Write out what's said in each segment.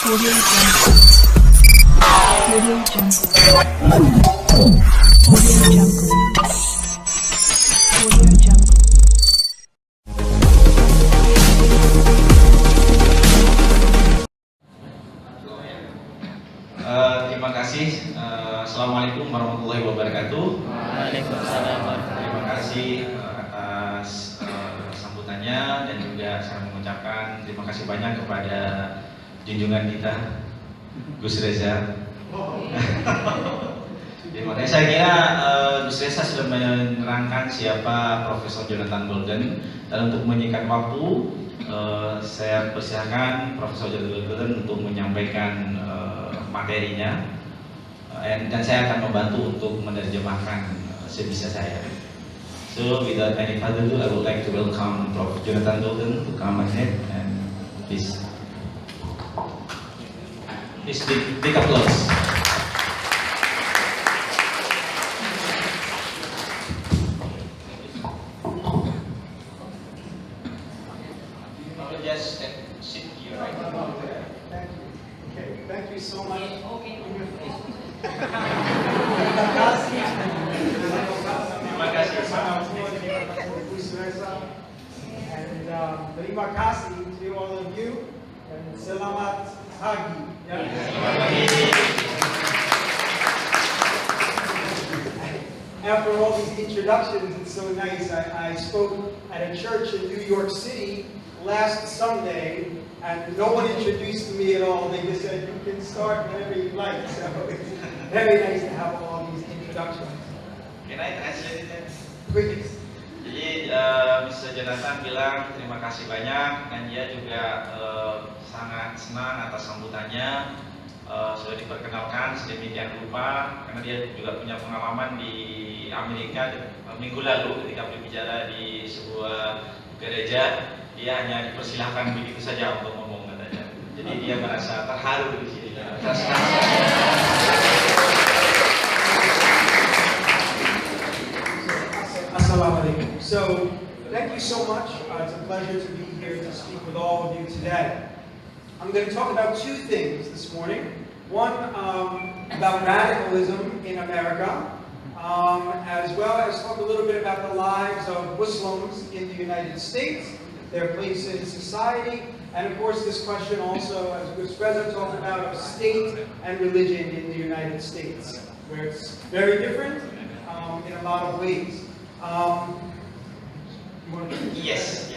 Audio Jungle. Audio Jungle. Audio Jungle. Audio Jungle. Terima kasih. Assalamualaikum warahmatullahi wabarakatuh. Waalaikumsalam. Terima kasih atas sambutannya, dan juga saya mengucapkan terima kasih banyak kepada junjungan kita Gus Reza. Terima kasih. Saya kira Gus Reza sudah menerangkan siapa Profesor Jhonatan dan untuk menyingkat waktu, saya persilahkan Profesor Jhonatan untuk menyampaikan materinya, dan saya akan membantu untuk menerjemahkan sebisa saya. So without any further ado, I would like to welcome Prof. Jhonatan to come ahead, and please big applause. Just sit here, right? Thank you. Okay, thank you so much. Terima kasih. And terima kasih to all of you, and selamat pagi. After all these introductions, it's so nice. I spoke at a church in New York City last Sunday, and no one introduced me at all. They just said, you can start whenever you like. So it's very nice to have all these introductions. Can I translate it? Please. Jadi Mr. Jhonatan bilang terima kasih banyak, dan dia juga sangat senang atas sambutannya. Sudah diperkenalkan sedemikian rupa, karena dia juga punya pengalaman di Amerika minggu lalu ketika berbicara di sebuah gereja. Dia hanya dipersilahkan begitu saja untuk ngomong, katanya. Jadi dia merasa terharu di sini. Assalamualaikum. So, thank you so much. It's a pleasure to be here to speak with all of you today. I'm going to talk about two things this morning. One, about radicalism in America, as well as talk a little bit about the lives of Muslims in the United States, their place in society, and of course this question also, as Reza talked about, of state and religion in the United States, where it's very different in a lot of ways. Yes.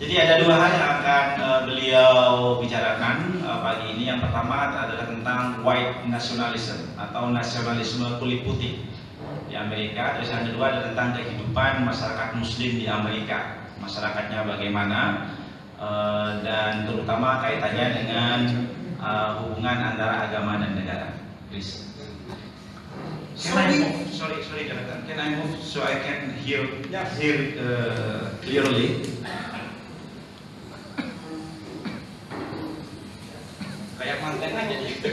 Jadi ada dua hal yang akan beliau bicarakan pagi ini. Yang pertama adalah tentang white nationalism atau nasionalisme kulit putih di Amerika. Terus yang kedua adalah tentang kehidupan masyarakat Muslim di Amerika, masyarakatnya bagaimana, dan terutama kaitannya dengan hubungan antara agama dan negara. Please. Sorry, Jhonatan. Can I move so I can hear clearly? Kayak manten aja gitu.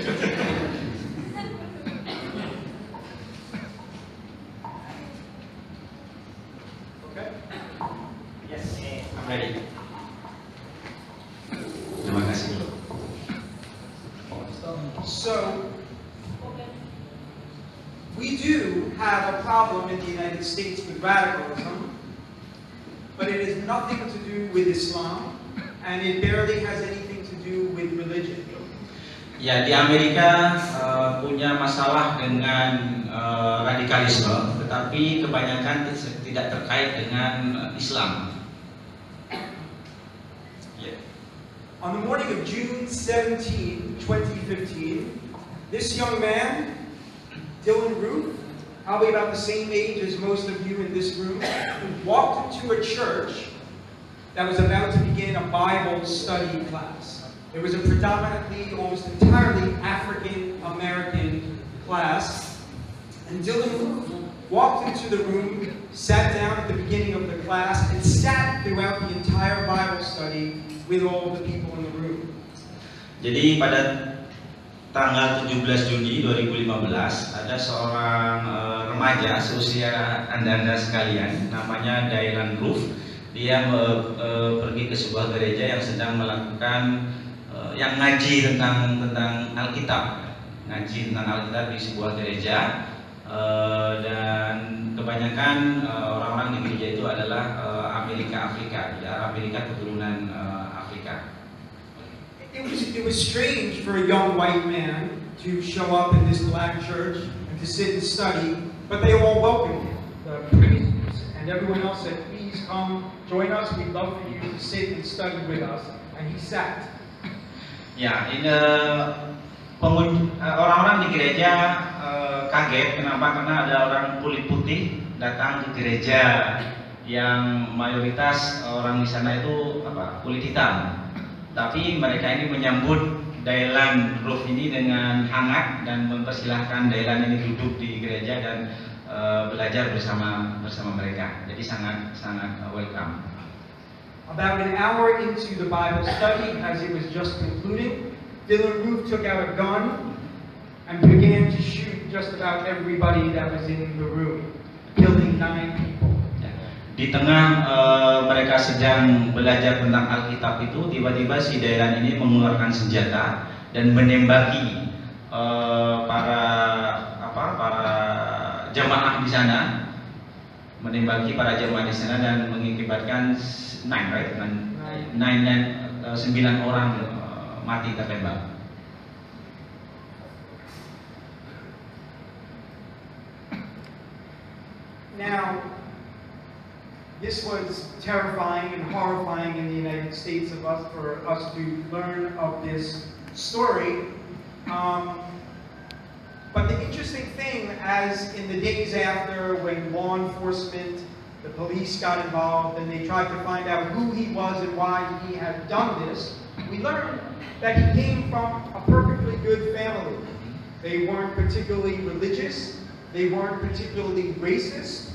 Okay. Yes, I'm ready. Terima kasih. So, we do have a problem in the United States with radicalism, but it has nothing to do with Islam, and it barely has anything to do with religion. Ya, di Amerika punya masalah dengan radikalisme, tetapi kebanyakan tidak terkait dengan Islam. Yeah. On the morning of June 17, 2015, this young man, Dylan Roof, probably about the same age as most of you in this room, walked into a church that was about to begin a Bible study class. It was a predominantly, almost entirely African-American class, and Dylan Roof walked into the room, sat down at the beginning of the class, and sat throughout the entire Bible study with all of the people in the room. Jadi pada tanggal 17 Juni 2015 ada seorang remaja seusia anda sekalian, namanya Dylan Roof. Dia pergi ke sebuah gereja yang sedang melakukan yang ngaji tentang Alkitab, ngaji tentang Alkitab di sebuah gereja. Dan kebanyakan orang-orang di gereja itu adalah Afrika, ya, Amerika keturunan Afrika. It was strange for a young white man to show up in this black church and to sit and study, but they all welcomed him. The priests and everyone else said, "Please come, join us. We'd love for you to sit and study with us." And he sat. Ya, ini orang-orang di gereja kaget. Kenapa? Karena ada orang kulit putih datang ke gereja yang mayoritas orang di sana itu kulit hitam. Tapi mereka ini menyambut Dailan Prof ini dengan hangat dan mempersilahkan Dailan ini duduk di gereja dan belajar bersama mereka. Jadi sangat welcome. About an hour into the Bible study, as it was just concluding, Dylan Roof took out a gun and began to shoot just about everybody that was in the room, killing 9 people. Di tengah mereka sedang belajar tentang Alkitab itu, tiba-tiba si Dailan ini mengeluarkan senjata dan menembaki para jamaah di sana, dan mengakibatkan 9 orang mati tertembak. Now, this was terrifying and horrifying in the United States for us to learn of this story. But the interesting thing, as in the days after, when law enforcement, the police got involved and they tried to find out who he was and why he had done this, we learned that he came from a perfectly good family. They weren't particularly religious, they weren't particularly racist.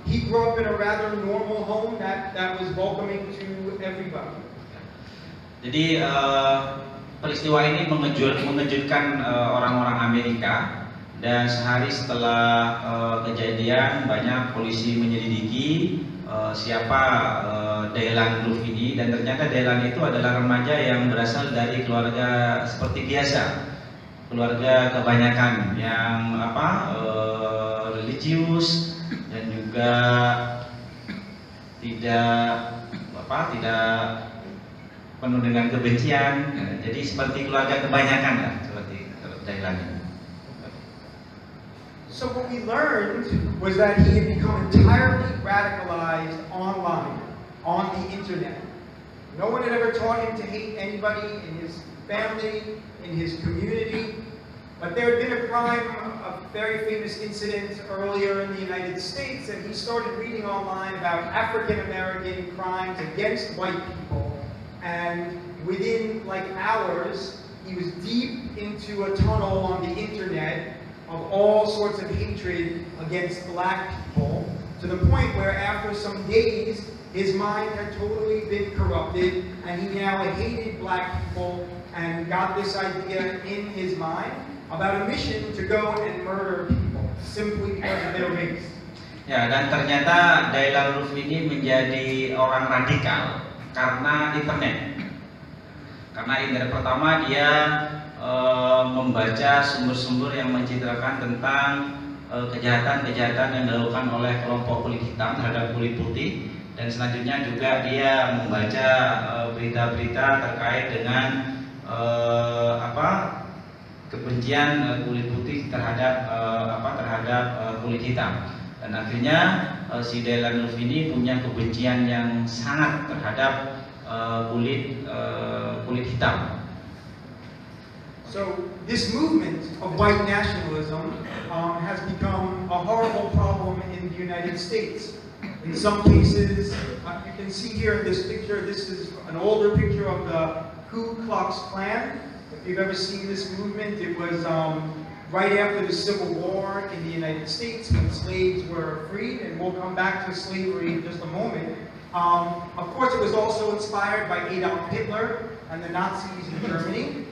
He grew up in a rather normal home that was welcoming to everybody. Jadi peristiwa ini mengejutkan orang-orang Amerika, dan sehari setelah kejadian banyak polisi menyelidiki siapa Dailan Roof ini, dan ternyata Dailan itu adalah remaja yang berasal dari keluarga seperti biasa, keluarga kebanyakan yang religius dan juga tidak penuh dengan kebencian. Jadi seperti keluarga kebanyakan lah, seperti Dailan ini. So what we learned was that he had become entirely radicalized online, on the internet. No one had ever taught him to hate anybody in his family, in his community. But there had been a crime, a very famous incident earlier in the United States, and he started reading online about African American crimes against white people. And within hours, he was deep into a tunnel on the internet of all sorts of hatred against black people, to the point where after some days, his mind had totally been corrupted, and he now hated black people and got this idea in his mind about a mission to go and murder people simply because of their race. Ya, dan ternyata Dailan Roof ini menjadi orang radikal karena internet. Karena internet, pertama dia membaca sumber-sumber yang mencitrakan tentang kejahatan-kejahatan yang dilakukan oleh kelompok kulit hitam terhadap kulit putih, dan selanjutnya juga dia membaca berita-berita terkait dengan kebencian kulit putih terhadap kulit hitam. Dan akhirnya si Dailan Roof ini punya kebencian yang sangat terhadap kulit hitam. So this movement of white nationalism has become a horrible problem in the United States. In some cases, you can see here in this picture, this is an older picture of the Ku Klux Klan. If you've ever seen this movement, it was right after the Civil War in the United States when slaves were freed, and we'll come back to slavery in just a moment. Of course, it was also inspired by Adolf Hitler and the Nazis in Germany.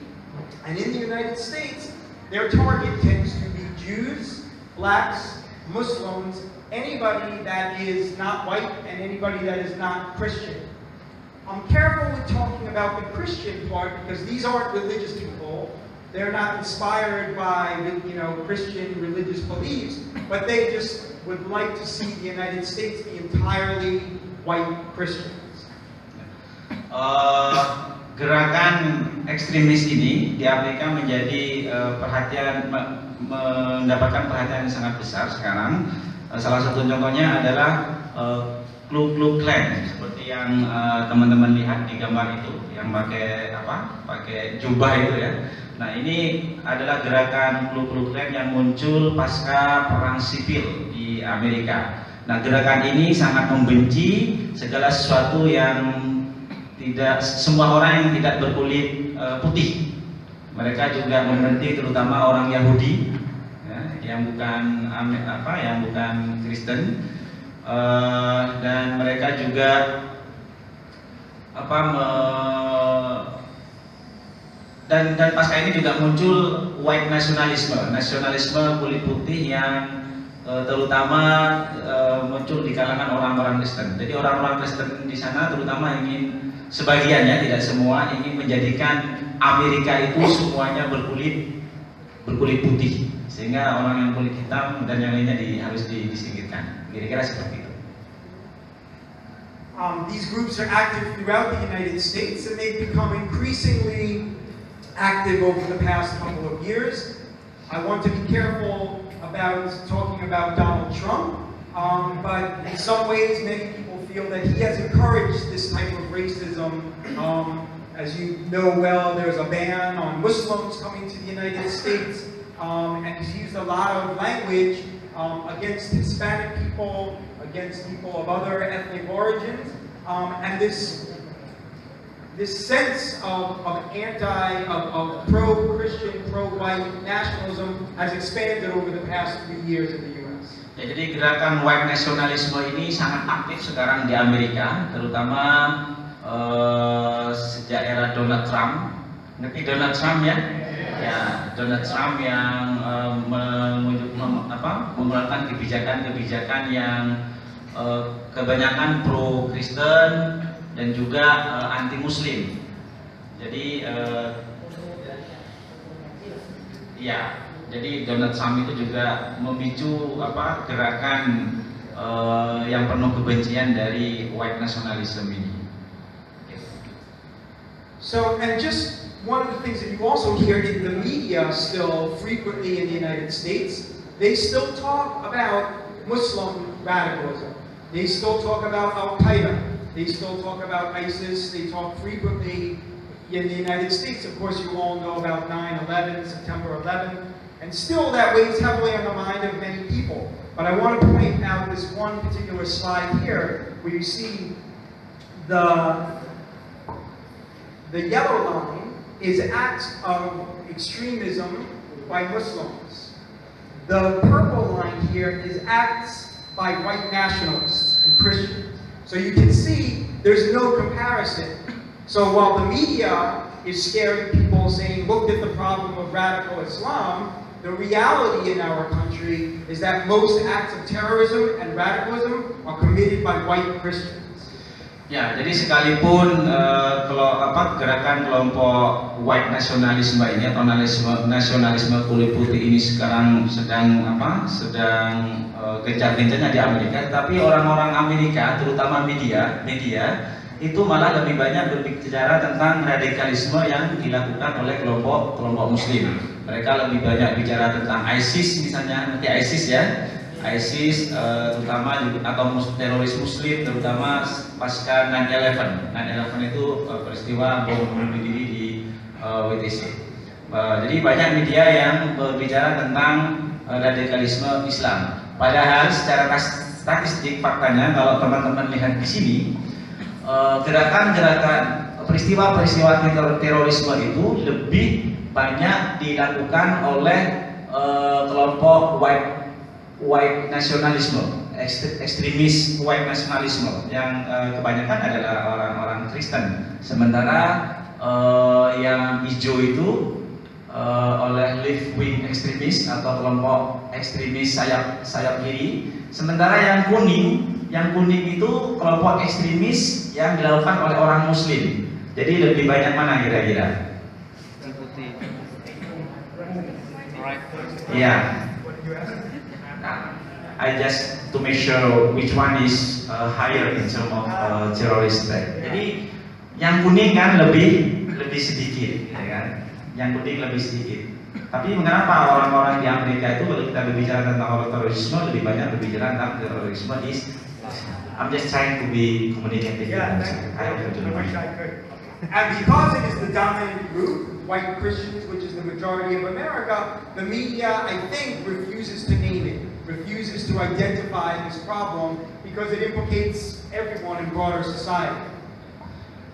And in the United States, their target tends to be Jews, blacks, Muslims, anybody that is not white and anybody that is not Christian. I'm careful with talking about the Christian part because these aren't religious people. They're not inspired by, Christian religious beliefs, but they just would like to see the United States be entirely white Christians. Gerakan ekstremis ini di Amerika menjadi mendapatkan perhatian yang sangat besar sekarang. Salah satu contohnya adalah Ku Klux Klan, seperti yang teman-teman lihat di gambar itu, yang pakai jubah itu ya. Nah, ini adalah gerakan Ku Klux Klan yang muncul pasca perang sipil di Amerika. Nah, gerakan ini sangat membenci segala sesuatu yang semua orang yang tidak berkulit putih. Mereka juga membenci terutama orang Yahudi, ya, yang bukan Kristen, dan mereka juga dan pasca ini juga muncul white nasionalisme kulit putih yang terutama muncul di kalangan orang-orang Kristen. Jadi orang-orang Kristen di sana terutama ingin, sebagiannya tidak semua, ingin menjadikan Amerika itu semuanya berkulit putih, sehingga orang yang kulit hitam dan yang lainnya harus disingkirkan. Kira-kira seperti itu. These groups are active throughout the United States, and they've become increasingly active over the past couple of years. I want to be careful about talking about Donald Trump, but in some ways many people feel that he has encouraged this type of racism. As you know well, there's a ban on Muslims coming to the United States, and he's used a lot of language against Hispanic people, against people of other ethnic origins, and this sense of pro-Christian, pro-white nationalism has expanded over the past 3 years in the U.S. Ya, jadi gerakan white nasionalisme ini sangat aktif sekarang di Amerika, terutama sejak era Donald Trump. Ngerti Donald Trump ya? Ya, Donald Trump yang mengeluarkan kebijakan-kebijakan yang kebanyakan pro-Kristen dan juga anti-Muslim. Jadi jadi Donald Trump itu juga memicu gerakan yang penuh kebencian dari white nationalism ini. So, and just one of the things that you also hear in the media still frequently in the United States, they still talk about Muslim radicalism. They still talk about Al-Qaeda. They still talk about ISIS. They talk frequently in the United States. Of course, you all know about 9/11, September 11, and still that weighs heavily on the mind of many people. But I want to point out this one particular slide here, where you see the yellow line is acts of extremism by Muslims. The purple line here is acts by white nationalists and Christians. So you can see there's no comparison. So while the media is scaring people saying, look at the problem of radical Islam, the reality in our country is that most acts of terrorism and radicalism are committed by white Christians. Ya, jadi sekalipun gerakan kelompok white nasionalisme ini atau nasionalisme kulit putih ini sekarang sedang gencar-gencarnya di Amerika, tapi orang-orang Amerika, terutama media itu malah lebih banyak berbicara tentang radikalisme yang dilakukan oleh kelompok Muslim. Mereka lebih banyak bicara tentang ISIS misalnya, nanti ISIS ya. ISIS terutama atau teroris Muslim, terutama pasca 9/11. 9/11 itu peristiwa bom bunuh diri di WTC. Jadi banyak media yang berbicara tentang radikalisme Islam. Padahal secara statistik faktanya, kalau teman-teman lihat di sini, gerakan-gerakan peristiwa-peristiwa terorisme itu lebih banyak dilakukan oleh kelompok white nasionalisme, ekstremis white nasionalisme yang kebanyakan adalah orang-orang Kristen. Sementara yang hijau itu oleh left wing ekstremis atau kelompok ekstremis sayap kiri. Sementara yang kuning itu kelompok ekstremis yang dilakukan oleh orang Muslim. Jadi lebih banyak mana kira-kira? Ya. Nah, I just to make sure which one is higher in terms of terrorist attack. Jadi yang kuning kan lebih sedikit, ya kan? Yang kuning lebih sedikit. Tapi mengapa orang-orang di Amerika itu kalau kita berbicara tentang terorisme lebih banyak berbicara tentang terorisme is I'm just trying to be communicative. Yeah, I wish I could. And because it is the dominant group, white Christians, which is the majority of America, the media, I think, refuses to name it, refuses to identify this problem because it implicates everyone in broader society.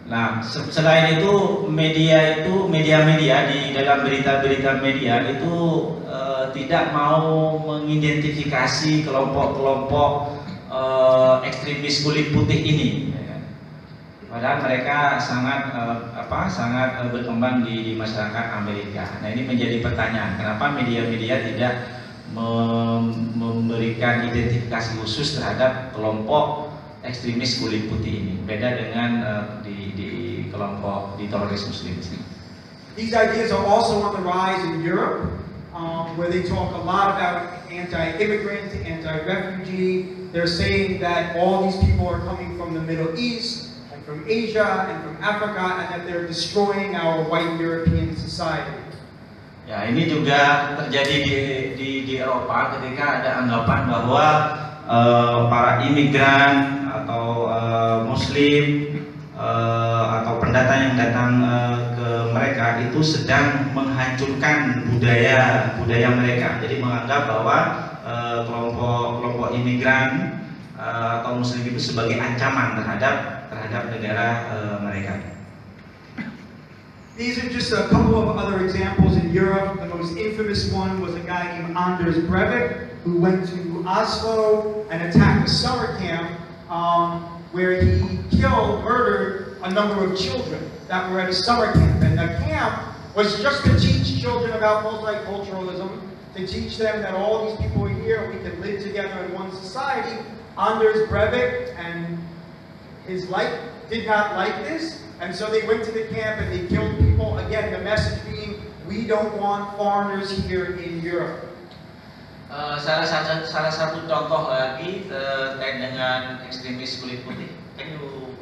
Nah, selain itu media-media di dalam berita-berita media itu tidak mau mengidentifikasi kelompok-kelompok ekstremis kulit putih ini. Padahal mereka sangat berkembang di masyarakat Amerika. Nah, ini menjadi pertanyaan, kenapa media-media tidak memberikan identifikasi khusus terhadap kelompok ekstremis kulit putih ini, beda dengan di kelompok di teroris Muslim. These ideas are also on the rise in Europe, where they talk a lot about anti-immigrant, anti-refugee. They're saying that all these people are coming from the Middle East, and from Asia, and from Africa, and that they're destroying our white European society. Ya, ini juga terjadi di Eropa ketika ada anggapan bahwa para imigran atau Muslim atau pendatang yang datang ke mereka itu sedang menghancurkan budaya mereka. Jadi menganggap bahwa kelompok imigran atau Muslim itu sebagai ancaman terhadap negara mereka. These are just a couple of other examples in Europe. The most infamous one was a guy named Anders Breivik, who went to Oslo and attacked a summer camp where he murdered a number of children that were at a summer camp. And the camp was just to teach children about multiculturalism, to teach them that all these people are here, we can live together in one society. Anders Breivik and his like did not like this, and so they went to the camp and they killed people. Again, the message being, we don't want foreigners here in Europe. Salah satu contoh lagi terkait dengan ekstremis kulit putih. Can you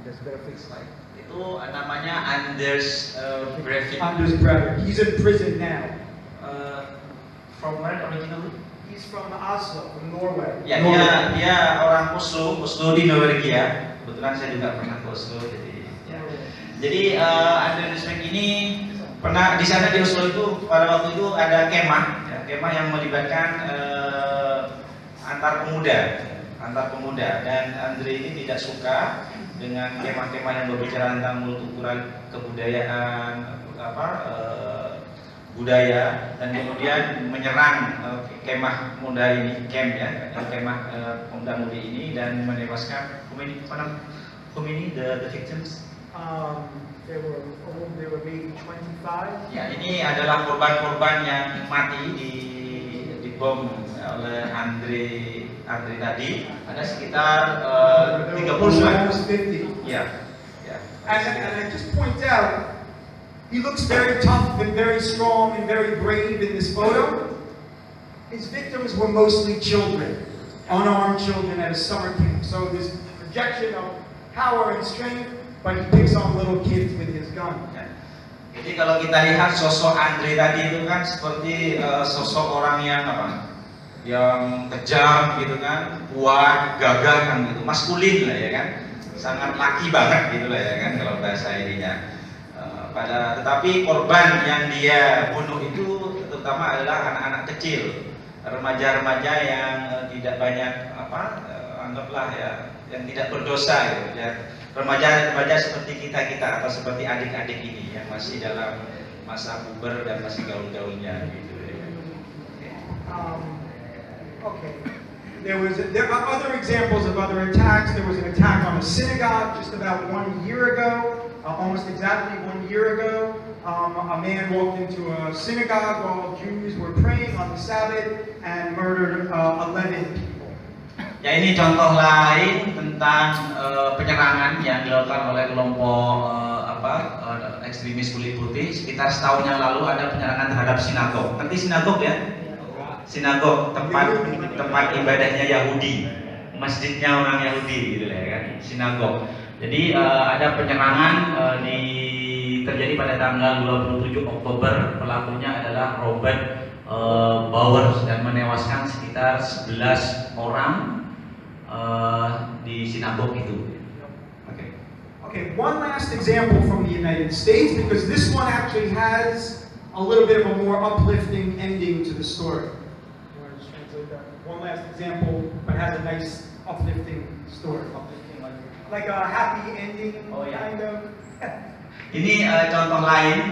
just better fix slide? Itu namanya Anders Breivik. Anders Breivik. He's in prison now. From where originally? He's from Oslo, from Norway. Ya, dia orang Oslo di Norwegia. Kebetulan saya juga pernah ke Oslo, jadi Anders Breivik ini pernah di sana di Oslo itu pada waktu itu ada kemah yang melibatkan antar pemuda dan Andre ini tidak suka dengan kemah-kemah yang berbicara tentang multikultural kebudayaan budaya, dan kemudian menyerang kemah muda ini, kemah pemuda-mudi ini, dan menewaskan the victims. They were maybe 25. Ya, ini adalah korban-korban yang mati di bom oleh Andre tadi. Ada sekitar 50. Ya. And I just point out, he looks very tough and very strong and very brave in this photo. His victims were mostly children, unarmed children at a summer camp. So this projection of power and strength, but he picks on little kids with his gun. Jadi kalau kita lihat sosok Andre tadi itu kan seperti sosok orang yang kejam gitu kan, kuat, gagah kan gitu, maskulin lah ya kan, sangat laki banget gitu lah ya kan kalau bahasa ininya. Tetapi korban yang dia bunuh itu terutama adalah anak-anak kecil, remaja-remaja yang tidak banyak anggaplah ya, yang tidak berdosa gitu ya. Remaja seperti kita atau seperti adik-adik ini yang masih dalam masa puber dan masih gaul-gaulnya gitu ya. Okay. There are other examples of other attacks. There was an attack on a synagogue just about 1 year ago, almost exactly 1 year ago. A man walked into a synagogue while Jews were praying on the Sabbath and murdered 11 people. Ya, ini contoh lain tentang penyerangan yang dilakukan oleh kelompok ekstremis kulit putih. Sekitar setahun yang lalu ada penyerangan terhadap sinagog. Ngerti sinagog ya? Sinagog, tempat ibadahnya Yahudi, masjidnya orang Yahudi gitu ya kan, sinagog. Jadi ada penyerangan terjadi pada tanggal 27 Oktober. Pelakunya adalah Robert Bowers dan menewaskan sekitar 11 orang di sinagog itu. Okay, one last example from the United States, because this one actually has a little bit of a more uplifting ending to the story. You want to just translate that? One last example, but has a nice uplifting story. Uplifting, like a happy ending, kind of. Ini contoh lain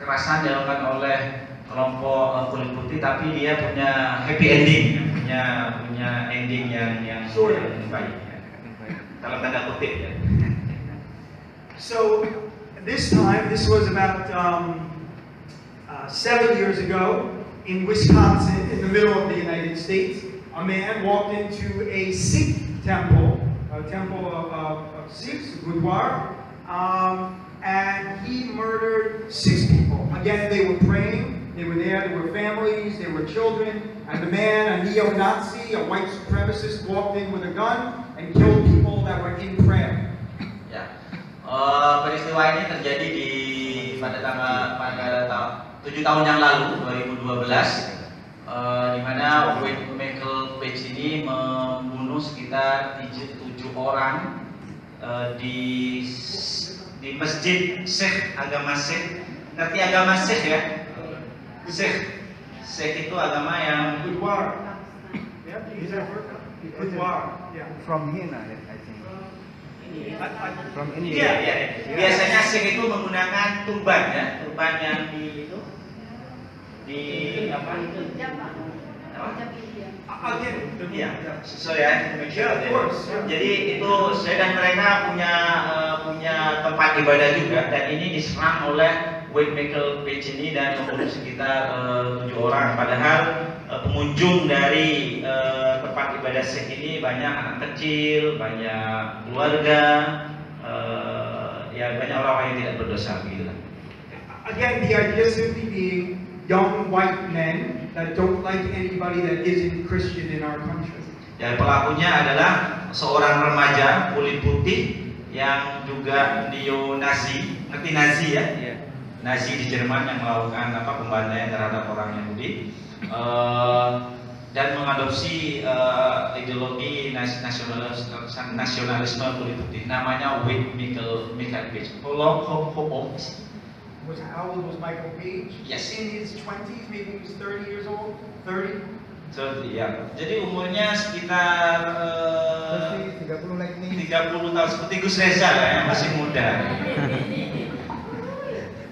kekerasan dilakukan oleh kelompok kulit putih, tapi dia punya happy ending, punya ending yang baik. Dalam tanda kutip ya. So this was about 7 years ago in Wisconsin, in the middle of the United States. A man walked into a Sikh temple, a temple of Sikhs, boudoir, and he murdered 6 people. Again, they were praying, they were there, they were families, they were children, and the man, a neo-Nazi, a white supremacist, walked in with a gun and killed people that were in prayer. Ya, peristiwa ini terjadi pada 7 tahun yang lalu, 2012, di mana Michael Page ini membunuh sekitar 7 orang di masjid Sikh, agama Sikh. Ngerti agama Sikh ya? Sikh itu agama yang Boudoir. Yeah, is that word? Boudoir. Yeah. From here, I think. From India. Iya. Biasanya Sikh itu menggunakan turban ya, turban yang Again, Iya, sorry ya. Yeah, of course. Jadi itu saya dan mereka punya tempat ibadah juga, dan ini diserang oleh Michael Page ini dan membunuh sekitar 7 orang. Padahal pengunjung dari tempat ibadah Sikh ini banyak anak kecil, banyak keluarga, ya banyak orang yang tidak berdosa gitu. Again, the idea simply being young white men that don't like anybody that isn't Christian in our country. Ya, pelakunya adalah seorang remaja kulit putih yang juga neo-Nazi, ngerti Nazi ya? Yeah. Nazi di Jerman yang melakukan pembantaian terhadap orang Yahudi dan mengadopsi ideologi nasionalisme kulit putih. Namanya Michael Page. How old was Michael Page? Yes. In his 20s, maybe he was 30 years old. 30. So, ya. Jadi umurnya sekitar 30 like me. 30 tahun, seperti Gus Reza lah ya, masih muda.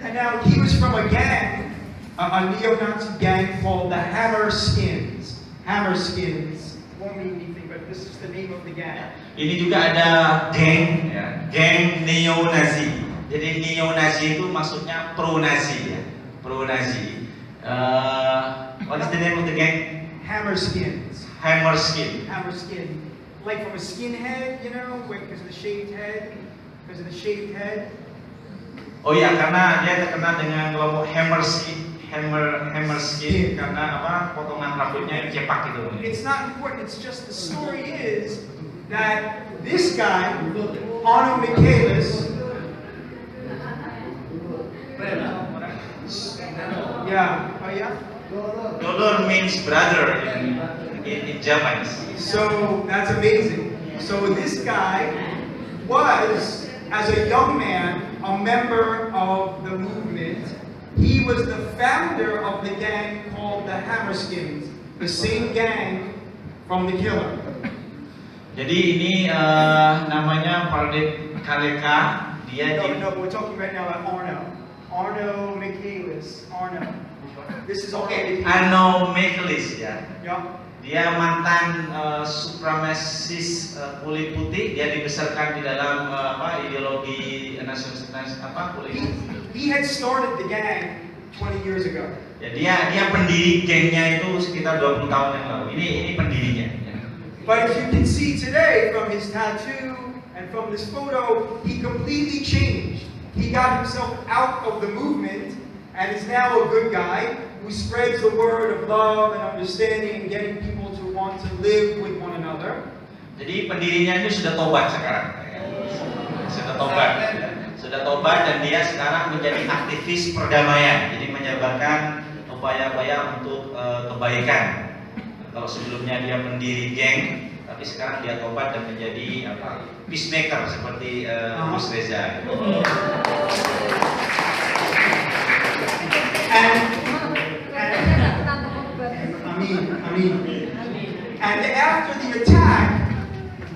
And now he was from a gang, a neo-Nazi gang called the Hammerskins. Hammerskins won't mean anything, but this is the name of the gang. Ini juga ada geng, ya, geng neo-Nazi. Jadi neo-Nazi itu maksudnya pro-Nazi, ya, pro-Nazi. What is the name of the gang? Hammerskins. Hammerskin. Hammerskin. Like from a skinhead, you know, because of the shaved head. Because of the shaved head. Oh iya, karena dia terkenal dengan kelompok Hammerskin, karena potongan rambutnya yang cepak gitu. It's not important. It's just the story is that this guy, Arno Michaelis. Yeah. Oh yeah. Dolor means brother in Japanese. So that's amazing. So this guy was, as a young man, a member of the movement. He was the founder of the gang called the Hammerskins, the same gang from the killer. Jadi ini namanya Pardip Kaleka. Dia No, we're talking right now about Arno Michaelis. Arno. This is okay. Arno Michaelis ya. Yeah. Dia mantan supremasis kulit putih. Dia dibesarkan di dalam ideologi nasionalis kulit putih. He had started the gang 20 years ago. Ya, dia pendiri gengnya itu sekitar 20 tahun yang lalu. Ini pendirinya. Ya. But as you can see today from his tattoo and from this photo, he completely changed. He got himself out of the movement and is now a good guy who spreads the word of love and understanding and getting people to want to live with one another. Jadi pendirinya ini sudah tobat sekarang. Sudah tobat dan dia sekarang menjadi aktivis perdamaian. Jadi menyebarkan upaya-upaya untuk kebaikan. Kalau sebelumnya dia pendiri geng, tapi sekarang dia tobat dan menjadi peacemaker seperti Gus Reza. And after the attack,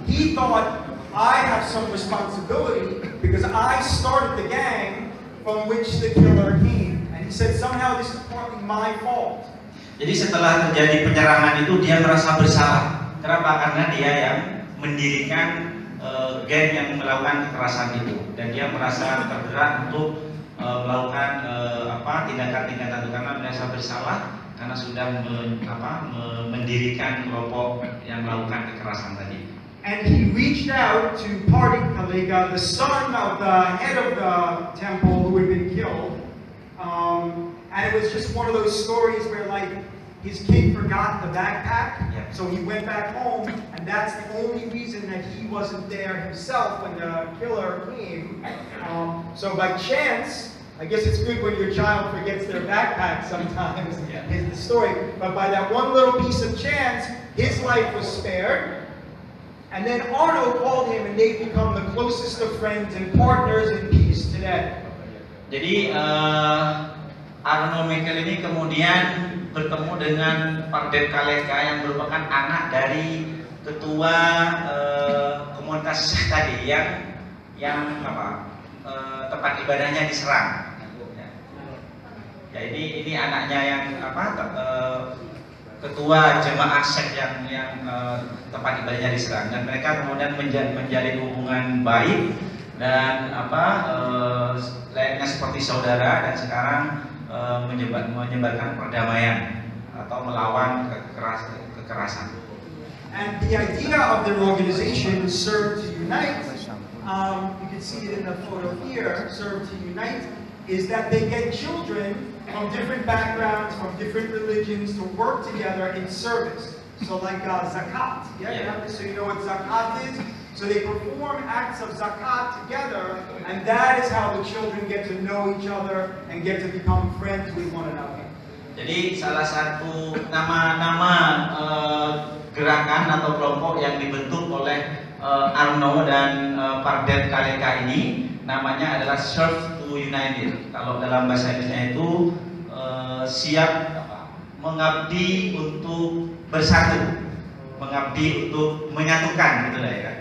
he thought, I have some responsibility because I started the gang from which the killer came. And he said, somehow this is partly my fault. Jadi setelah terjadi penyerangan itu dia merasa bersalah. Kenapa? Karena dia yang mendirikan geng yang melakukan kekerasan itu dan dia merasa tergerak untuk melakukan tindakan-tindakan itu karena merasa bersalah karena sudah mendirikan kelompok yang melakukan kekerasan tadi. And he reached out to Party Kalega, the son of the head of the temple who had been killed. And it was just one of those stories where like his kid forgot the backpack, so he went back home, and that's the only reason that he wasn't there himself when the killer came. So by chance, I guess it's good when your child forgets their backpack sometimes, is the story. But by that one little piece of chance, his life was spared. And then Arno called him and they've become the closest of friends and partners in peace today. Jadi Arno Michael ini kemudian bertemu dengan Pardet Kaleka yang merupakan anak dari ketua komunitas tadi yang tempat ibadahnya diserang. Ya ini anaknya yang ketua jemaah sek yang tempat ibadahnya diserang dan mereka kemudian menjalin hubungan baik dan layaknya seperti saudara dan sekarang menyebarkan perdamaian atau melawan kekerasan. And the idea of their organization, Serve to Unite, you can see it in the photo here, Serve to Unite, is that they get children from different backgrounds, from different religions to work together in service. So like zakat, so you know what zakat is? So they perform acts of zakat together, and that is how the children get to know each other and get to become friends with one another. Jadi salah satu nama-nama gerakan atau kelompok yang dibentuk oleh Arno dan Pardet Kaleka ini namanya adalah Serve to United. Kalau dalam bahasa Indonesia itu siap mengabdi untuk bersatu, mengabdi untuk menyatukan, gitu lah ya.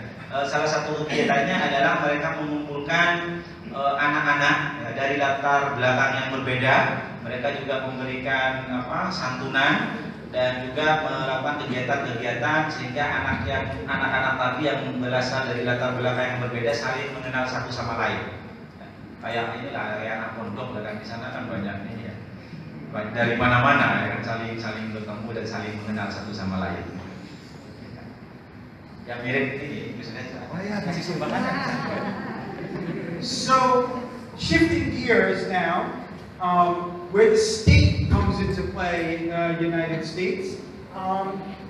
Salah satu kegiatannya adalah mereka mengumpulkan anak-anak dari latar belakang yang berbeda. Mereka juga memberikan santunan dan juga melakukan kegiatan-kegiatan sehingga anak-anak tadi yang berasal dari latar belakang yang berbeda saling mengenal satu sama lain. Kayak inilah kayak anak pondok kan di sana kan banyak ini ya. Dari mana-mana ya kan saling bertemu dan saling mengenal satu sama lain. Yang mirip ini misalnya kasih sumbangan. So shifting gears now, where the state comes into play in the United States,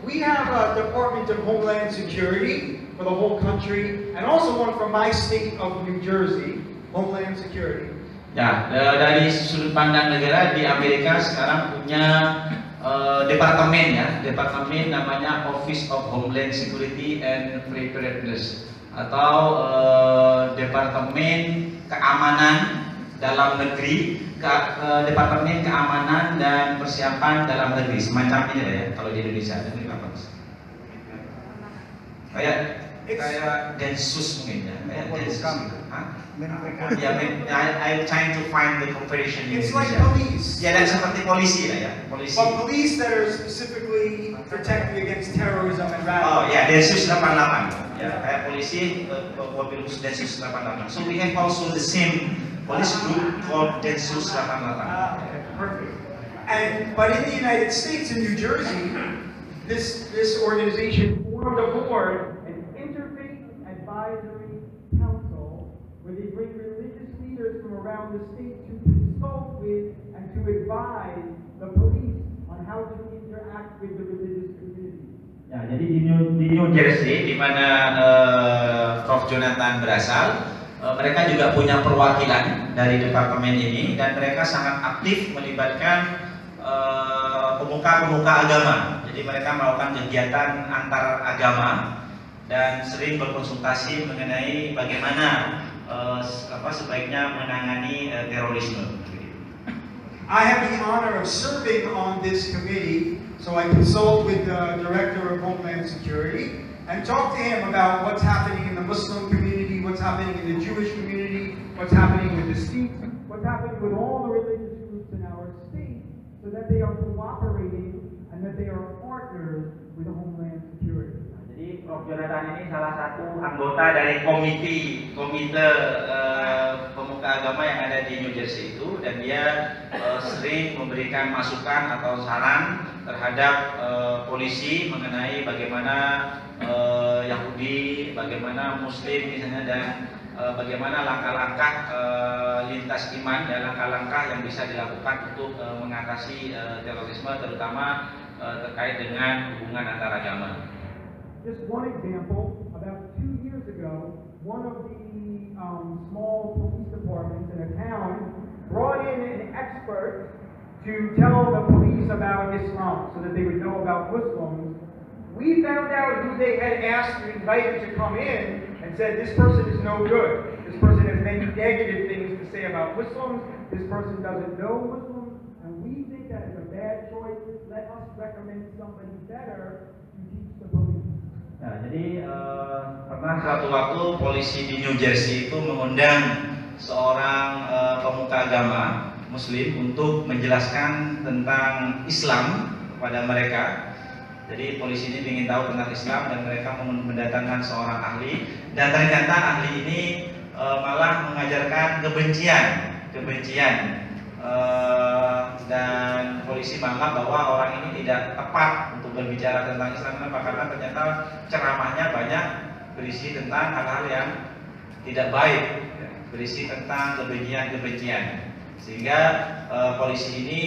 we have a Department of Homeland Security for the whole country, and also one from my state of New Jersey, Homeland Security. Ya, dari sudut pandang negara di Amerika sekarang punya departemen namanya Office of Homeland Security and Preparedness atau Departemen Keamanan Dalam Negeri, Departemen Keamanan dan Persiapan Dalam Negeri, semacam ini ya kalau di Indonesia. Ini apa? Kayak Densus mungkin ya, kayak Densus. I'm trying to find the comparison. It's like police. Ya, dan seperti polisi lah ya, polisi. But police that are specifically protecting against terrorism and Oh radicalism. ya, Densus 88. Ya, kayak polisi mobil khusus Densus 88. So we have also the same police group called Densus 88. Okay, perfect. But in the United States, in New Jersey, this organization formed a board, an interfaith advisory council, where they bring religious leaders from around the state to consult with and to advise the police on how to interact with the religious community. Ya, jadi di New Jersey, di mana Prof. Jhonatan berasal, mereka juga punya perwakilan dari departemen ini dan mereka sangat aktif melibatkan pemuka-pemuka agama. Jadi mereka melakukan kegiatan antar agama dan sering berkonsultasi mengenai bagaimana sebaiknya menangani terorisme. I have the honor of serving on this committee, so I consult with the Director of Homeland Security and talk to him about what's happening in the Muslim community, what's happening in the Jewish community, what's happening with the Sikh, what's happening with all the religious groups in our state, so that they are cooperating and that they are partners with Homeland Security. Jadi Prof. Jhonatan ini salah satu anggota dari komite pemuka agama yang ada di New Jersey itu, dan dia sering memberikan masukan atau saran terhadap polisi mengenai bagaimana Yahudi, bagaimana Muslim misalnya, dan bagaimana langkah-langkah lintas iman dan langkah-langkah yang bisa dilakukan untuk mengatasi terorisme, terutama terkait dengan hubungan antar agama. Just one example, about 2 years ago, one of the small police departments in a town brought in an expert to tell the police about Islam so that they would know about Muslims. We found out who they had asked and invited to come in and said, this person is no good. This person has many negative things to say about Muslims. This person doesn't know Muslims. And we think that is a bad choice. Let us recommend somebody better to teach the police. Nah, jadi pernah suatu waktu polisi di New Jersey itu mengundang seorang pemuka agama Muslim untuk menjelaskan tentang Islam kepada mereka. Jadi polisi ini ingin tahu tentang Islam dan mereka mendatangkan seorang ahli, dan ternyata ahli ini malah mengajarkan kebencian. Dan polisi menganggap bahwa orang ini tidak tepat untuk berbicara tentang Islam. Kenapa? Karena ternyata ceramahnya banyak berisi tentang hal-hal yang tidak baik, berisi tentang kebencian. Sehingga polisi ini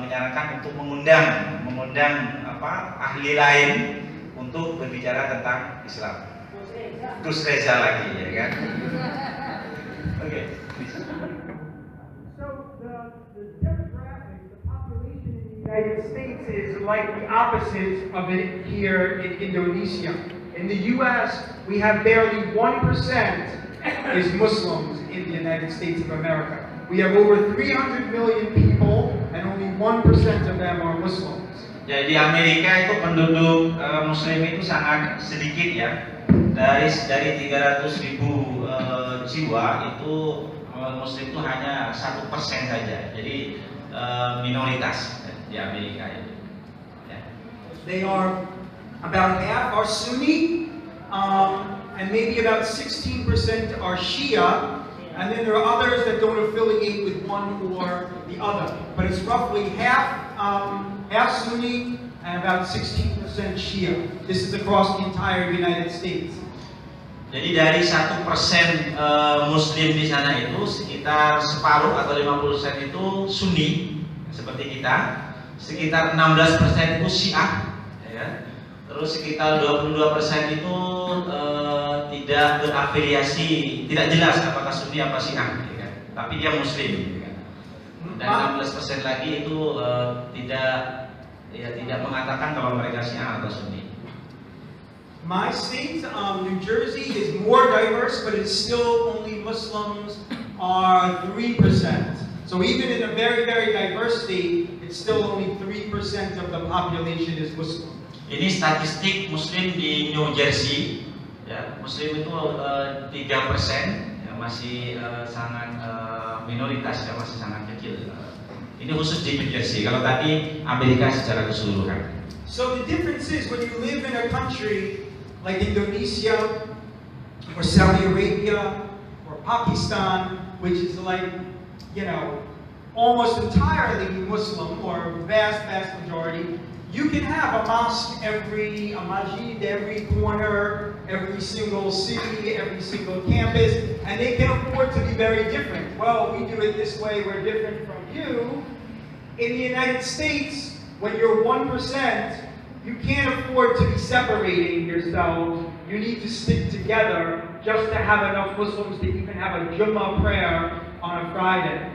menyarankan untuk mengundang ahli lain untuk berbicara tentang Islam. Terus Reza lagi, ya kan? Oke. United States is like the opposite of it here in Indonesia. In the U.S., we have barely 1% is Muslims in the United States of America. We have over 300 million people, and only 1% of them are Muslims. Ya, di Amerika itu penduduk Muslim itu sangat sedikit ya. Dari 300.000 jiwa itu Muslim itu hanya 1% saja. Jadi minoritas di Amerika itu. Ya. They are about half are Sunni, and maybe about 16% are Shia, and then there are others that don't affiliate with one or the other. But it's roughly half Sunni and about 16% Shia. This is across the entire United States. Jadi dari 1% Muslim di sana itu sekitar separuh atau 50% itu Sunni seperti kita. Sekitar 16% itu Syiah, ya. Terus sekitar 22% itu tidak berafiliasi, tidak jelas apakah Sunni apa Syiah, ya kan? Tapi dia Muslim, ya kan? Dan 16% lagi itu tidak mengatakan kalau mereka Syiah atau Sunni. My state, New Jersey, is more diverse, but it's still only Muslims are 3%. So even in a very, very diverse state, it's still only 3% of the population is Muslim. Ini statistik Muslim di New Jersey. Ya, Muslim itu 3%, ya, masih sangat minoritas, ya, masih sangat kecil. Ini khusus di New Jersey. Kalau tadi Amerika secara keseluruhan. So the difference is when you live in a country like Indonesia or Saudi Arabia or Pakistan, which is like, almost entirely Muslim, or vast majority, you can have a mosque a masjid every corner, every single city, every single campus, and they can afford to be very different. Well, we do it this way, we're different from you. In the United States, when you're 1%, you can't afford to be separating yourselves. You need to stick together just to have enough Muslims to even have a Jummah prayer on a Friday.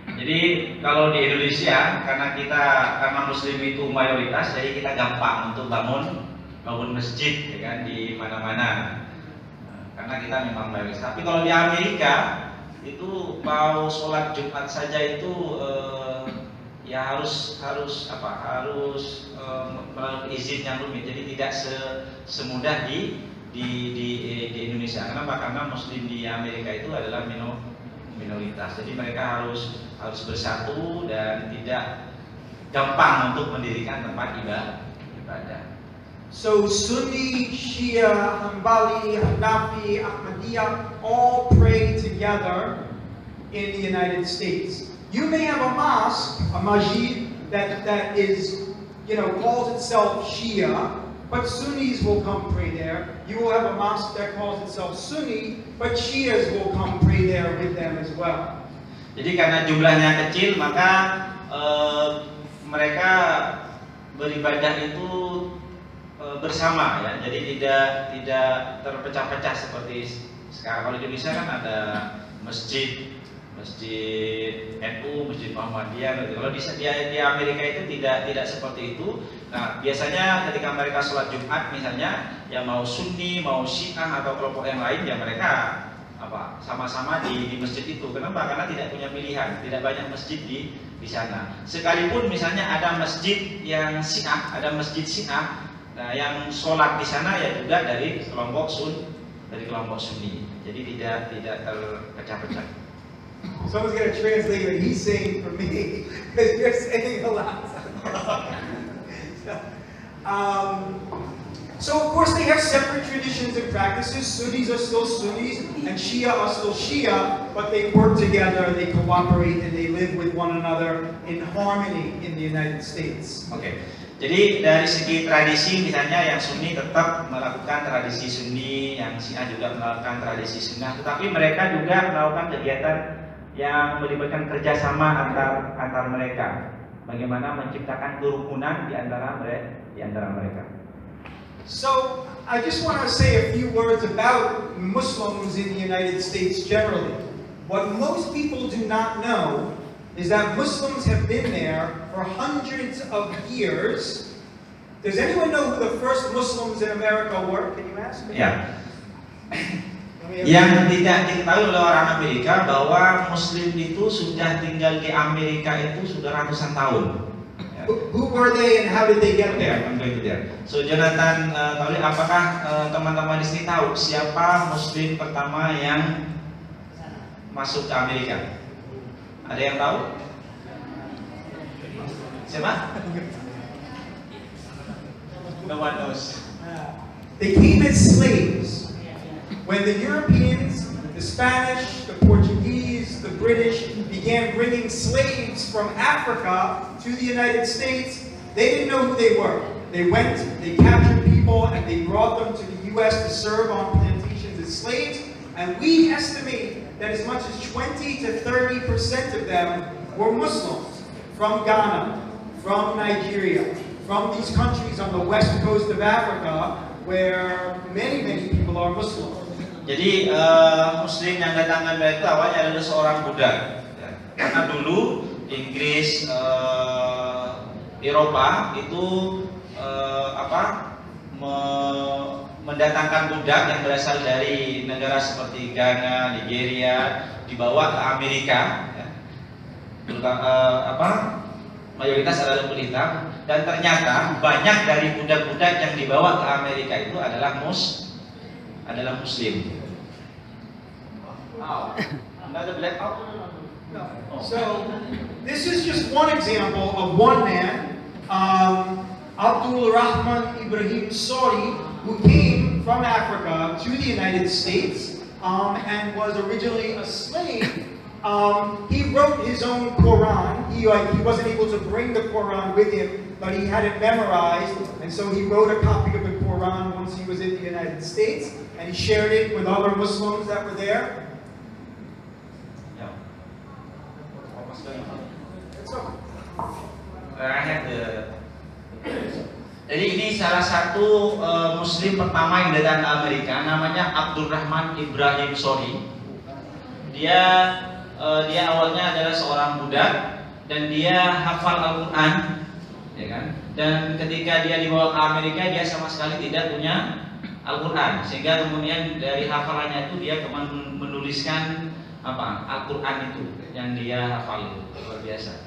Jadi kalau di Indonesia, karena Muslim itu mayoritas, jadi kita gampang untuk bangun masjid, ya kan, di mana-mana. Karena kita memang mayoritas. Tapi kalau di Amerika itu mau sholat Jumat saja itu ya harus melalui izin yang rumit. Jadi tidak semudah di Indonesia. Kenapa? Karena Muslim di Amerika itu adalah minoritas. Jadi mereka harus bersatu dan tidak gampang untuk mendirikan tempat ibadah. So Sunni, Shia, Hanbali, Hanafi, Ahmadiyya all pray together in the United States. You may have a mosque, a masjid that is, calls itself Shia, but Sunnis will come pray there. You will have a mosque that calls itself Sunni, but Shias will come pray there with them as well. Jadi karena jumlahnya kecil, maka mereka beribadah itu bersama, ya. Jadi tidak terpecah-pecah seperti sekarang. Kalau di Indonesia kan ada masjid NU, masjid Muhammadiyah. Kalau di Amerika itu tidak seperti itu. Nah, biasanya ketika mereka sholat Jumat misalnya, ya mau Sunni, mau Syiah atau kelompok yang lain, ya mereka sama-sama di masjid itu. Kenapa? Karena tidak punya pilihan, tidak banyak masjid di sana. Sekalipun misalnya ada masjid yang Syiah, ada masjid Syiah, nah yang sholat di sana ya juga dari kelompok Sunni. Jadi tidak terpecah-pecah. Someone's going to translate what he's saying for me, because you're saying a lot. So of course they have separate traditions and practices. Sunnis are still Sunnis, and Shia are still Shia, but they work together, they cooperate, and they live with one another in harmony in the United States. Oke. Jadi dari segi tradisi, misalnya yang Sunni tetap melakukan tradisi Sunni, yang Syiah juga melakukan tradisi Sunnah, tetapi mereka juga melakukan kegiatan yang melibatkan kerjasama antar mereka. Bagaimana menciptakan kerukunan di antara mereka. So I just want to say a few words about Muslims in the United States generally. What most people do not know is that Muslims have been there for hundreds of years. Does anyone know who the first Muslims in America were? Can you ask me? Ya. Yang tidak diketahui oleh orang Amerika bahwa Muslim itu sudah tinggal di Amerika itu sudah ratusan tahun. Who were they and how did they get there? I'm going to there. So Jhonatan, apakah teman-teman di sini tahu siapa Muslim pertama yang masuk ke Amerika? Ada yang tahu? Siapa? No one knows. They came as slaves. When the Europeans, the Spanish, the Portuguese, the British began bringing slaves from Africa to the United States, they didn't know who they were. They went, they captured people, and they brought them to the U.S. to serve on plantations as slaves. And we estimate that as much as 20 to 30% of them were Muslims from Ghana, from Nigeria, from these countries on the west coast of Africa, where many people are Muslim. Jadi Muslim yang datang ke Amerika itu awalnya adalah seorang budak, ya. Karena dulu Inggris, Eropa itu mendatangkan budak yang berasal dari negara seperti Ghana, Nigeria, dibawa ke Amerika, ya. Mayoritas adalah kulit hitam, dan ternyata banyak dari budak-budak yang dibawa ke Amerika itu adalah Muslim. Wow. Another black out? No. So this is just one example of one man, Abdul Rahman Ibrahim Sori, who came from Africa to the United States and was originally a slave He wrote his own Quran. He wasn't able to bring the Quran with him, but he had it memorized, and so he wrote a copy of the Quran once he was in the United States, and he shared it with other Muslims that were there. Yeah. What's going on? It's okay. I had Jadi ini salah satu Muslim pertama yang datang ke Amerika, namanya Abdurrahman Ibrahim Sori. Dia awalnya adalah seorang budak dan dia hafal Al-Quran, ya kan? Dan ketika dia dibawa ke Amerika, dia sama sekali tidak punya Al-Quran, sehingga kemudian dari hafalannya itu dia menuliskan Al-Quran itu yang dia hafal. Luar biasa.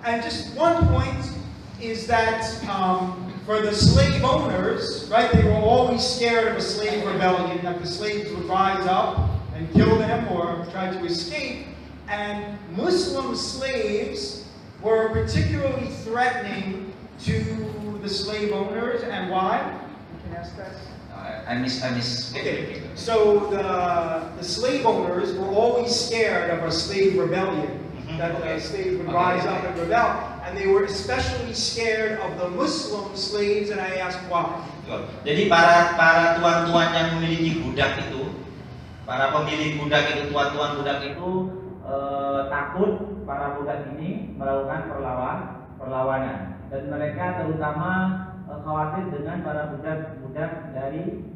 And just one point is that for the slave owners, right, they were always scared of a slave rebellion, that the slaves would rise up and kill them or try to escape. And Muslim slaves were particularly threatening to the slave owners, and why? You can ask that. I miss. Okay. So the slave owners were always scared of a slave rebellion, that the slaves would rise up and rebel, and they were especially scared of the Muslim slaves, and I asked why. Jadi para tuan-tuan yang memiliki budak itu, para pemilik budak itu, tuan-tuan budak itu takut para budak ini melakukan perlawanan, dan mereka terutama khawatir dengan para budak-budak dari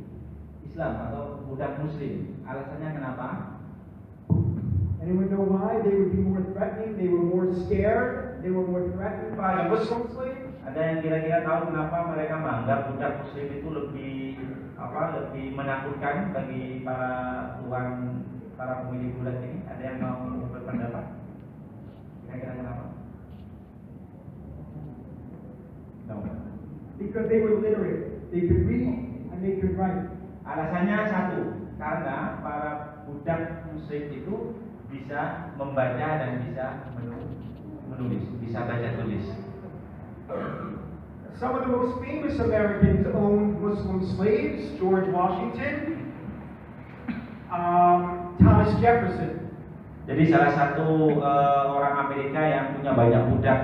Islam atau budak Muslim. Alasannya kenapa? Anyone know why they would be more threatening? They were more scared. They were more threatened by a Muslim slave. Ada yang kira-kira tahu kenapa mereka menganggap budak Muslim itu lebih menakutkan bagi para pemilik budak ini? Ada yang mau berpendapat? Kira-kira kenapa? No. Because they were literate. They could read and they could write. Alasannya satu, karena para budak Muslim itu bisa membaca dan bisa menulis, bisa baca tulis. Some of the most famous Americans owned Muslim slaves: George Washington, Thomas Jefferson. Jadi salah satu orang Amerika yang punya banyak budak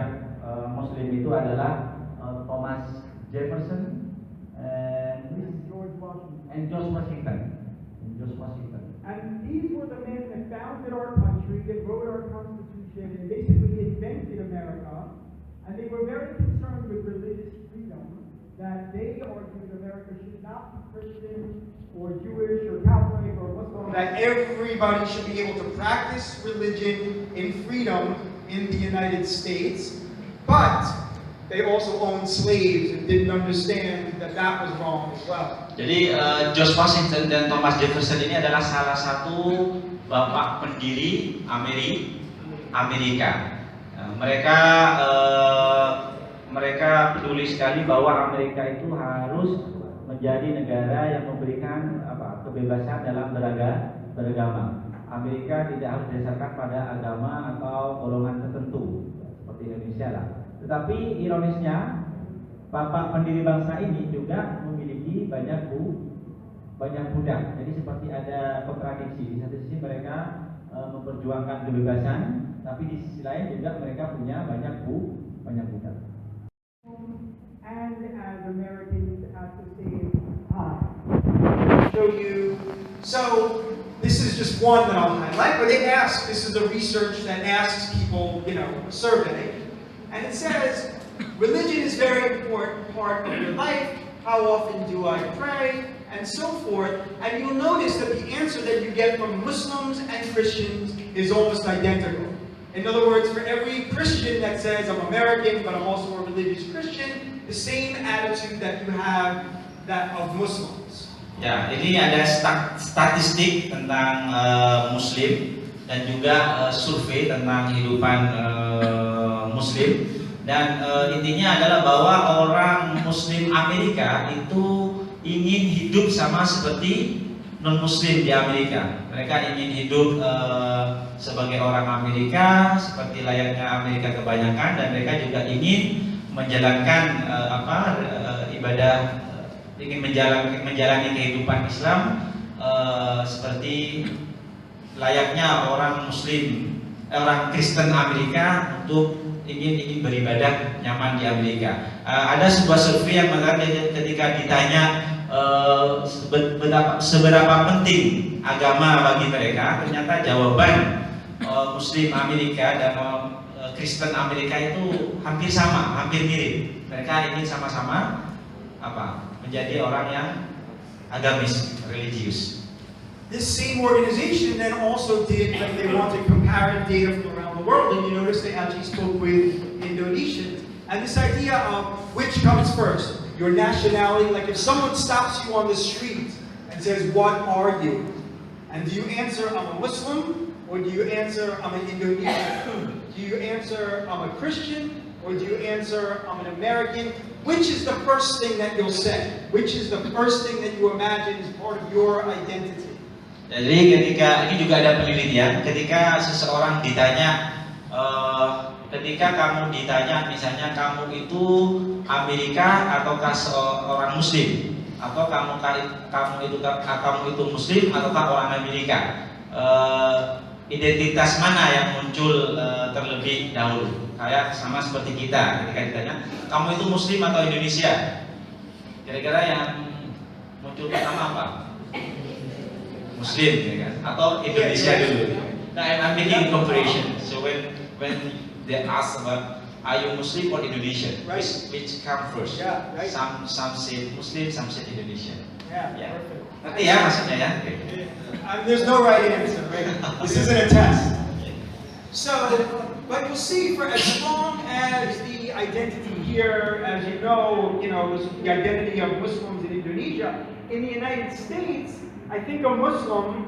Muslim itu adalah Thomas Jefferson and George Washington. And these were the men that founded our country, that wrote our Constitution, and basically invented America. And they were very concerned with religious freedom, that they argued America should not be Christian or Jewish or Catholic or Muslim, that everybody should be able to practice religion in freedom in the United States. But they also owned slaves and didn't understand that that was wrong as well. Jadi George Washington dan Thomas Jefferson ini adalah salah satu bapak pendiri Amerika. Mereka peduli sekali bahwa Amerika itu harus menjadi negara yang memberikan kebebasan dalam beragama. Amerika tidak harus didasarkan pada agama atau golongan tertentu seperti Indonesia lah. Tetapi ironisnya, bapak pendiri bangsa ini juga memiliki banyak budak. Jadi seperti ada kontradiksi. Di satu sisi mereka memperjuangkan kebebasan, tapi di sisi lain juga mereka punya banyak budak. And as Americans at the same time. Show you. So this is just one that I'll highlight, but this is the research that asks people, a survey. And it says, religion is a very important part of your life. How often do I pray? And so forth. And you'll notice that the answer that you get from Muslims and Christians is almost identical. In other words, for every Christian that says, I'm American, but I'm also a religious Christian, the same attitude that you have that of Muslims. Ya, ini ada statistik tentang Muslim dan juga survei tentang kehidupan Muslim, dan intinya adalah bahwa orang Muslim Amerika itu ingin hidup sama seperti non-Muslim di Amerika. Mereka ingin hidup sebagai orang Amerika, seperti layaknya Amerika kebanyakan, dan mereka juga ingin menjalankan ibadah, ingin menjalani kehidupan Islam seperti layaknya orang Muslim, orang Kristen Amerika untuk ingin beribadah nyaman di Amerika. Ada sebuah survei yang mengatakan ketika ditanya seberapa penting agama bagi mereka, ternyata jawaban Muslim Amerika dan Kristen Amerika itu hampir sama, hampir mirip. Mereka ingin sama-sama menjadi orang yang agamis, religius. This same organization then also did, like, they wanted comparative data from around the world, and you notice they actually spoke with Indonesians. And this idea of which comes first, your nationality, like if someone stops you on the street and says, "What are you?" And do you answer, "I'm a Muslim," or do you answer, "I'm an Indonesian"? Do you answer, "I'm a Christian," or do you answer, "I'm an American"? Which is the first thing that you'll say? Which is the first thing that you imagine is part of your identity? Jadi ketika ini juga ada penelitian, ketika seseorang ditanya, ketika kamu ditanya misalnya kamu itu Amerika ataukah seorang Muslim, atau kamu itu Muslim ataukah orang Amerika, identitas mana yang muncul terlebih dahulu? Kayak sama seperti kita ketika ditanya kamu itu Muslim atau Indonesia, kira-kira yang muncul pertama apa? Muslim, ya kan? Atau Indonesia dulu. Nah, I'm making comparison. So when they ask about are you Muslim or Indonesian, Right. which come first? Yeah, right. Some say Muslim, some say Indonesian. Yeah, Yeah. perfect. Ngerti ya maksudnya ya? Okay. There's no right answer, right? This isn't a test. So, but you'll see, for as long as the identity here, as you know, the identity of Muslims in Indonesia, in the United States, I think a Muslim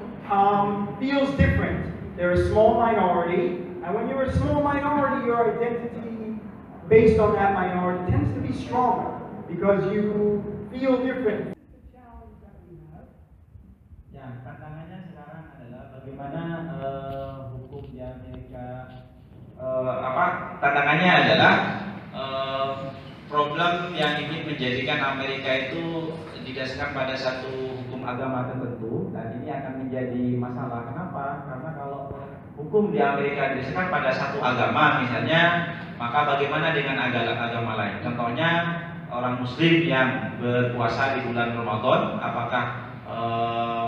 feels different. They're a small minority, and when you're a small minority, your identity based on that minority tends to be stronger because you feel different. Ya, tantangannya sekarang adalah bagaimana hukum di Amerika. Tantangannya adalah problem yang ingin menjadikan Amerika itu didasarkan pada satu hukum agama tertentu, dan ini akan menjadi masalah. Kenapa? Karena kalau hukum di Amerika didasarkan pada satu agama misalnya, maka bagaimana dengan agama lain? Contohnya orang Muslim yang berpuasa di bulan Ramadan, apakah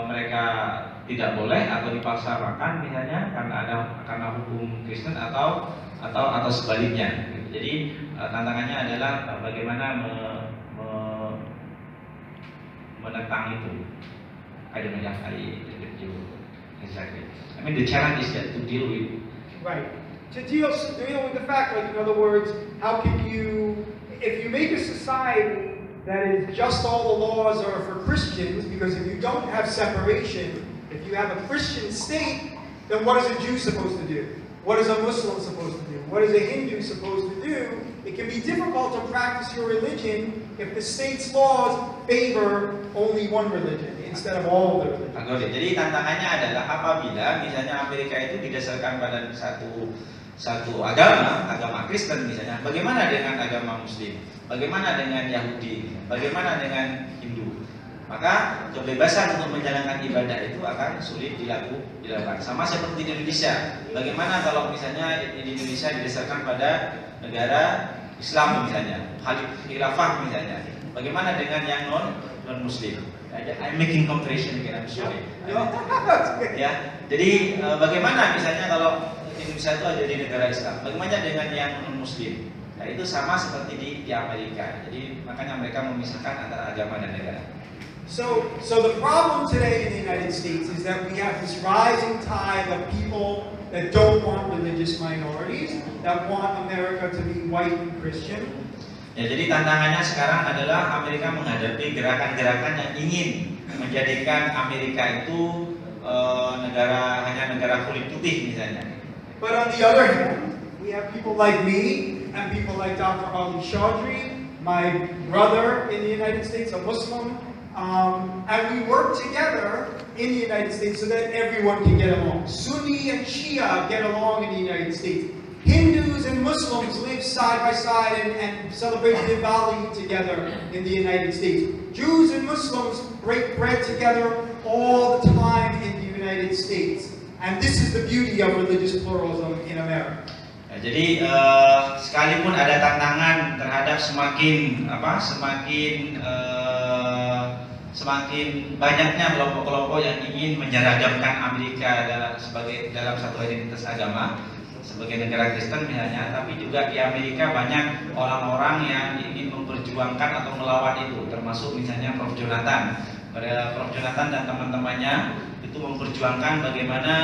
mereka tidak boleh atau dipaksa makan misalnya karena hukum Kristen atau sebaliknya. Jadi tantangannya adalah bagaimana menentang itu. I don't know if I did you exactly. I mean the challenge is that to deal with. Right. To deal with the fact, like in other words, how can you, if you make a society that is just all the laws are for Christians, because if you don't have separation, if you have a Christian state, then what is a Jew supposed to do? What is a Muslim supposed to do? What is a Hindu supposed to do? It can be difficult to practice your religion if the state's laws favor only one religion instead of all the religions. Jadi tantangannya adalah apabila misalnya Amerika itu didasarkan pada satu agama Kristen misalnya, bagaimana dengan agama Muslim? Bagaimana dengan Yahudi? Bagaimana dengan Hindu? Maka kebebasan untuk menjalankan ibadah itu akan sulit dilakukan. Sama seperti di Indonesia. Bagaimana kalau misalnya di Indonesia didasarkan pada negara Islam misalnya, khilafah misalnya. Bagaimana dengan yang non Muslim? I'm making comparison again, I'm sorry. Ya, jadi bagaimana misalnya kalau Indonesia itu ada di negara Islam? Bagaimana dengan yang non Muslim? Nah, itu sama seperti di Amerika. Jadi makanya mereka memisahkan antara agama dan negara. So the problem today in the United States is that we have this rising tide of people that don't want religious minorities, that want America to be white and Christian. Ya, jadi tantangannya sekarang adalah Amerika menghadapi gerakan-gerakan yang ingin menjadikan Amerika itu hanya negara kulit putih misalnya. But on the other hand, we have people like me and people like Dr. Ali Chaudhry, my brother in the United States, a Muslim. And we work together in the United States so that everyone can get along. Sunni and Shia get along in the United States. Hindus and Muslims live side by side and celebrate Diwali together in the United States. Jews and Muslims break bread together all the time in the United States. And this is the beauty of religious pluralism in America. Ya, jadi sekalipun ada tantangan terhadap semakin banyaknya kelompok-kelompok yang ingin menyeragamkan Amerika dalam satu identitas agama sebagai negara Kristen misalnya, tapi juga di Amerika banyak orang-orang yang ingin memperjuangkan atau melawan itu, termasuk misalnya Prof. Jhonatan. Prof. Jhonatan dan teman-temannya itu memperjuangkan bagaimana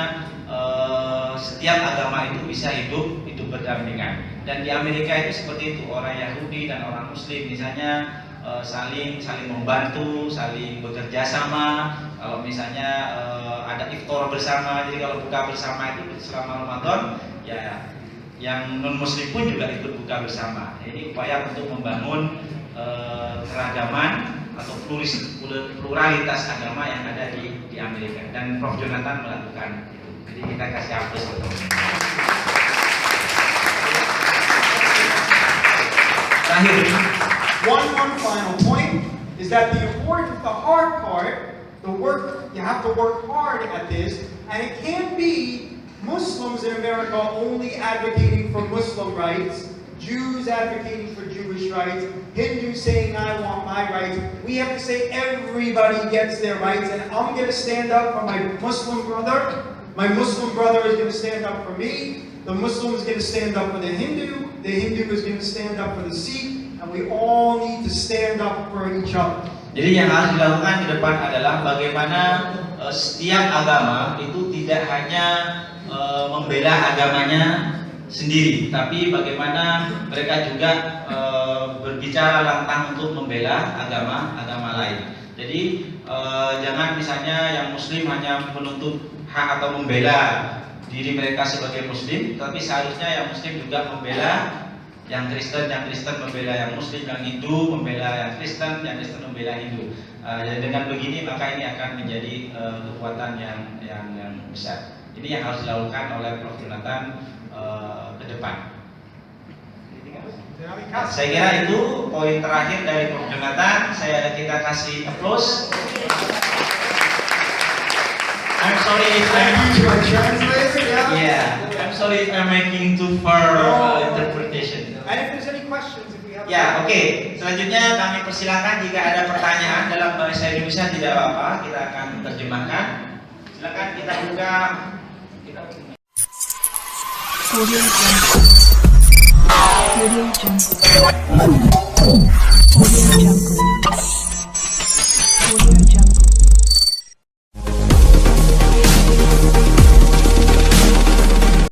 setiap agama itu bisa hidup berdampingan. Dan di Amerika itu seperti itu, orang Yahudi dan orang Muslim misalnya saling membantu, saling bekerja sama. Kalau misalnya ada iftar bersama, jadi kalau buka bersama itu selama Ramadan, ya yang non Muslim pun juga ikut buka bersama. Ini upaya untuk membangun keragaman atau pluralitas agama yang ada di Amerika. Dan Prof. Jhonatan melakukan itu. Jadi kita kasih aplaus untuk. Terakhir. One final point is that the hard part, the work, you have to work hard at this, and it can't be Muslims in America only advocating for Muslim rights, Jews advocating for Jewish rights, Hindus saying I want my rights. We have to say everybody gets their rights, and I'm going to stand up for my Muslim brother. My Muslim brother is going to stand up for me. The Muslim is going to stand up for the Hindu. The Hindu is going to stand up for the Sikh. And we all need to stand up for each other. Jadi yang harus dilakukan ke depan adalah bagaimana setiap agama itu tidak hanya membela agamanya sendiri, tapi bagaimana mereka juga berbicara lantang untuk membela agama lain. Jadi jangan misalnya yang Muslim hanya menuntut hak atau membela diri mereka sebagai Muslim, tapi seharusnya yang Muslim juga membela yang Kristen membela yang Muslim, yang Hindu membela yang Kristen membela Hindu. Dengan begini maka ini akan menjadi kekuatan yang besar. Ini yang harus dilakukan oleh Prof. Jhonatan ke depan. Saya kira itu poin terakhir dari Prof. Jhonatan. Kita kasih applause. I'm sorry if I'm sorry if I'm making too far interpretation. And if there's any questions, if we have. Ya, oke. Selanjutnya kami persilakan jika ada pertanyaan dalam bahasa Indonesia tidak apa-apa, kita akan terjemahkan. Silakan kita buka. Audio Jungle. Audio Jungle. Audio Jungle.